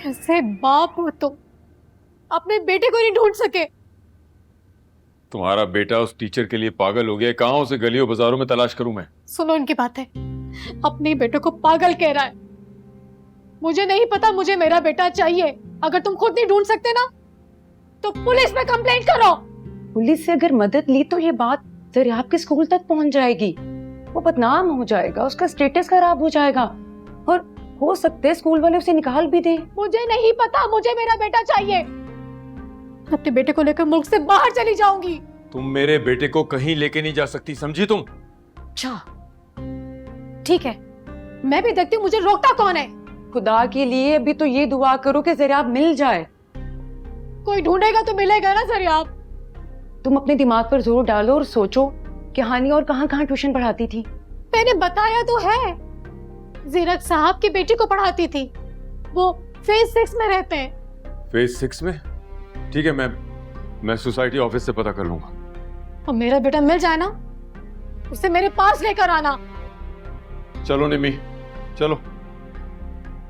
कैसे बाप हो तुम, अपने बेटे को नहीं ढूंढ सके। तुम्हारा बेटा उस टीचर के लिए पागल हो गया, कहाँ उसे गलियों बाजारों में तलाश करूं मैं? सुनो इनकी बातें, अपने बेटे को पागल कह रहा है। मुझे नहीं पता, मुझे मेरा बेटा चाहिए। अगर तुम खुद नहीं ढूंढ सकते ना तो पुलिस में कंप्लेंट करो। पुलिस से अगर मदद ली तो ये बात दरियाब के स्कूल तक पहुंच जाएगी, वो बदनाम हो जाएगा, उसका स्टेटस खराब हो जाएगा और हो सकते है स्कूल वाले उसे निकाल भी दे। मुझे नहीं पता, मुझे मेरा बेटा चाहिए। अपने बेटे को लेकर मुल्क से बाहर चली जाऊंगी। तुम मेरे बेटे को कहीं लेके नहीं जा सकती, समझी तुम? अच्छा ठीक है, मैं भी देखती हूँ मुझे रोकता कौन है। खुदा के लिए अभी तो ये दुआ करो कि दरियाब मिल जाए। कोई ढूंढेगा तो मिलेगा ना दरियाब। तुम अपने दिमाग पर जोर डालो और सोचो कि हानिया और कहाँ कहाँ ट्यूशन पढ़ाती थी। मैंने बताया तो है, जीरक साहब की बेटी को पढ़ाती थी, वो फेज 6 में रहते हैं। फेज 6 में? ठीक है, मैं सोसाइटी ऑफिस से पता कर लूंगा। और मेरा बेटा मिल जाए ना, उसे मेरे पास लेकर आना। चलो निमी, चलो।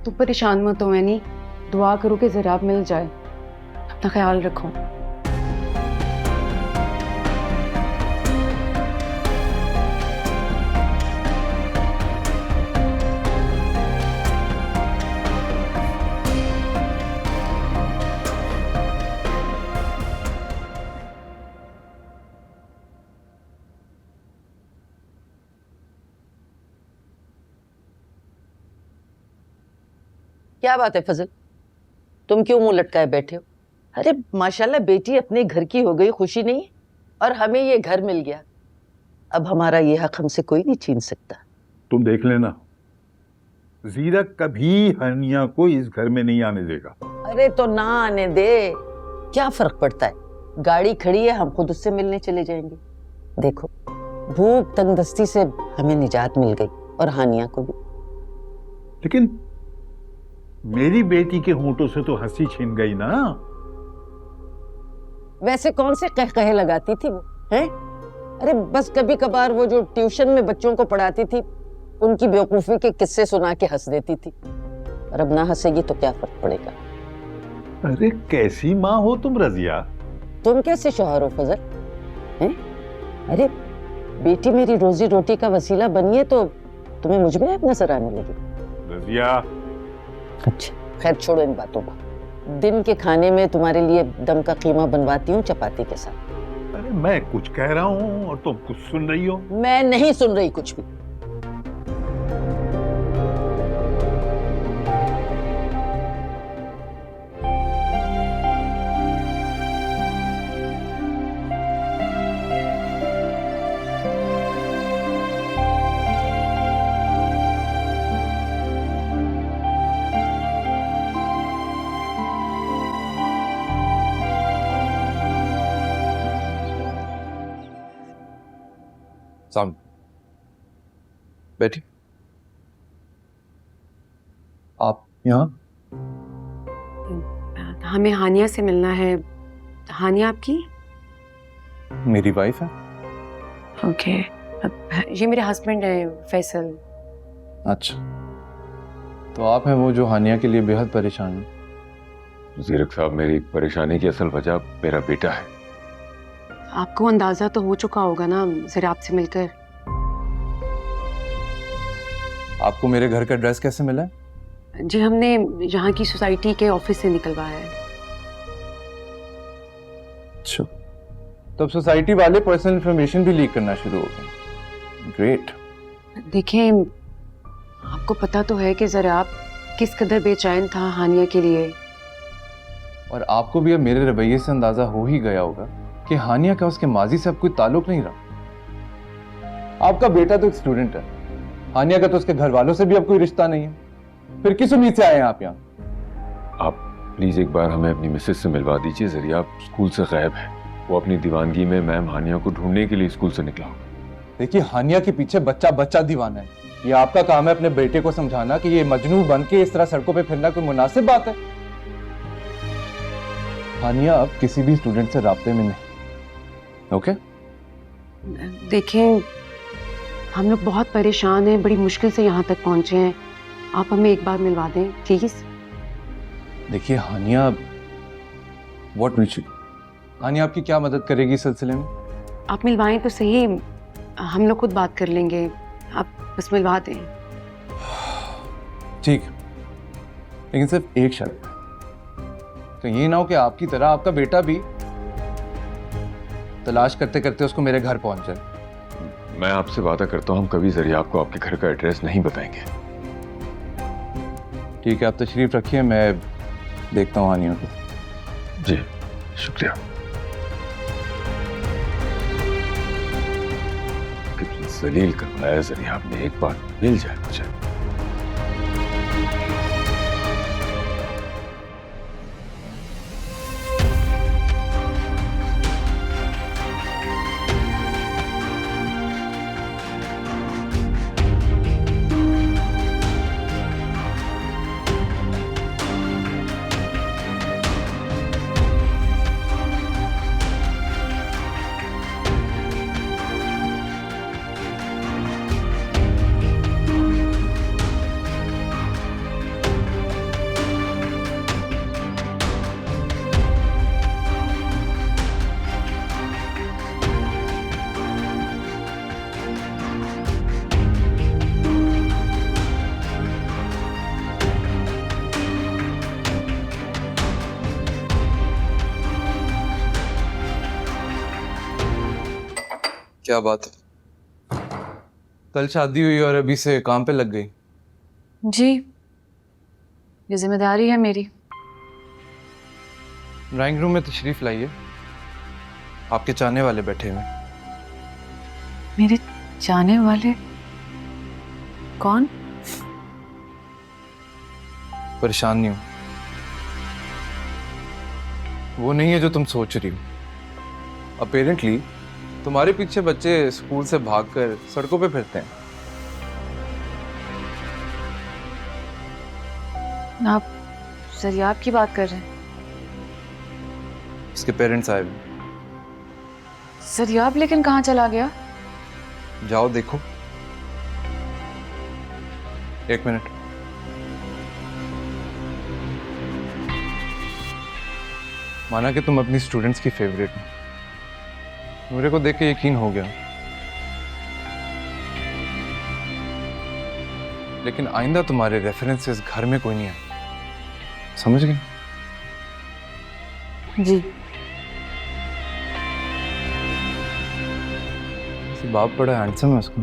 तुम परेशान मत हो एनी, दुआ करो कि दरियाब मिल जाए। अपना ख्याल रखो। क्या बात है फजल, तुम क्यों मुंह लटकाए बैठे हो? अरे माशाल्लाह बेटी अपने घर की हो गई, खुशी नहीं? और हमें ये घर मिल गया, अब हमारा ये हक हमसे कोई नहीं छीन सकता। तुम देख लेना, जीरक कभी हनिया को इस घर में नहीं आने देगा। अरे तो ना आने दे, क्या फर्क पड़ता है? गाड़ी खड़ी है, हम खुद उससे मिलने चले जाएंगे। देखो भूख तंगदस्ती से हमें निजात मिल गई और हानिया को भी। लेकिन मेरी बेटी के होंठों से तो हंसी छीन गई ना। वैसे कौन से कहे लगाती थी वो, हैं? अरे बस कभी कभार वो जो ट्यूशन में बच्चों को पढ़ाती थी, उनकी बेवकूफी के किस्से सुना के हंस देती थी। और अब ना हंसेगी तो क्या फर्क पड़ेगा? अरे कैसी माँ हो तुम रजिया। तुम कैसे शौहर हो फजल, हैं? अरे बेटी मेरी रोजी रोटी का वसीला बनी है तो तुम्हें मुझ में ऐब नजर आने लगी। रजिया, अच्छा खैर छोड़ो इन बातों को। दिन के खाने में तुम्हारे लिए दम का कीमा बनवाती हूँ चपाती के साथ। अरे मैं कुछ कह रहा हूँ और तुम कुछ सुन रही हो। मैं नहीं सुन रही कुछ भी। सामने बैठी। आप यहाँ? हमें हानिया से मिलना है। हानिया आपकी? मेरी वाइफ है। ओके, ये मेरे हस्बैंड है फैसल। अच्छा, तो आप हैं वो जो हानिया के लिए बेहद परेशान है। जीरक साहब, मेरी परेशानी की असल वजह मेरा बेटा है। आपको अंदाजा तो हो चुका होगा ना जरा आपसे मिलकर। आपको मेरे घर का एड्रेस कैसे मिला है? जी हमने यहाँ की सोसाइटी के ऑफिस से निकलवाया है। अच्छा, तब सोसाइटी वाले पर्सनल इंफॉर्मेशन भी लीक करना शुरू हो गए। ग्रेट। देखें, आपको पता तो है कि जरा आप किस कदर बेचैन था हानिया के लिए। और आपको भी अब मेरे रवैये से अंदाजा हो ही गया होगा कि हानिया का उसके माजी से अब कोई ताल्लुक नहीं रहा। आपका बेटा तो एक स्टूडेंट है, हानिया का तो उसके घर वालों से भी अब कोई रिश्ता नहीं है। फिर किस उम्मीद से आए हैं आप यहाँ? आप प्लीज एक बार हमें अपनी मिसेज से मिलवा दीजिए। जरिया स्कूल से गायब है, वो अपनी दीवानगी में मैम हानिया को ढूंढने के लिए स्कूल से निकला। देखिए, हानिया के पीछे बच्चा बच्चा दीवाना है। ये आपका काम है अपने बेटे को समझाना कि ये मजनू बन के इस तरह सड़कों पे फिरना कोई मुनासिब बात है। हानिया अब किसी भी स्टूडेंट से राब्ते में नहीं। ओके? देखें, हम लोग बहुत परेशान हैं, बड़ी मुश्किल से यहाँ तक पहुँचे हैं। आप हमें एक बार मिलवा दें प्लीज। देखिए हानिया, व्हाट विल शी, हानिया आपकी क्या मदद करेगी इस सिलसिले में? आप मिलवाएं तो सही, हम लोग खुद बात कर लेंगे, आप बस मिलवा दें। ठीक, लेकिन सिर्फ एक शर्त है, कहीं ये ना हो कि आपकी तरह आपका बेटा भी तलाश करते करते उसको मेरे घर पहुंच जाए। मैं आपसे वादा करता हूँ हम कभी जरिए आपको आपके घर का एड्रेस नहीं बताएंगे। ठीक है, आप तशरीफ रखिए, मैं देखता हूँ हानिया को। जी शुक्रिया। कितनी जलील करवाया जरिए आपने, एक बार मिल जाए मुझे। क्या बात है, कल शादी हुई और अभी से काम पे लग गई? जी, ये जिम्मेदारी है मेरी। ड्राइंग रूम में तशरीफ लाइए, आपके चाहने वाले बैठे हुए। मेरे जाने वाले? कौन? परेशान नहीं हूं, वो नहीं है जो तुम सोच रही हो। अपेरेंटली तुम्हारे पीछे बच्चे स्कूल से भागकर सड़कों पे फिरते हैं। आप जरियाब की बात कर रहे हैं? उसके पेरेंट्स आए हुए। जरियाब लेकिन कहाँ चला गया? जाओ देखो। एक मिनट। माना कि तुम अपनी स्टूडेंट्स की फेवरेट हो, मेरे को देख के यकीन हो गया, लेकिन आइंदा तुम्हारे रेफरेंसेस घर में कोई नहीं आए, समझ गए? जी। बाप बड़ा हैंडसम है उसका।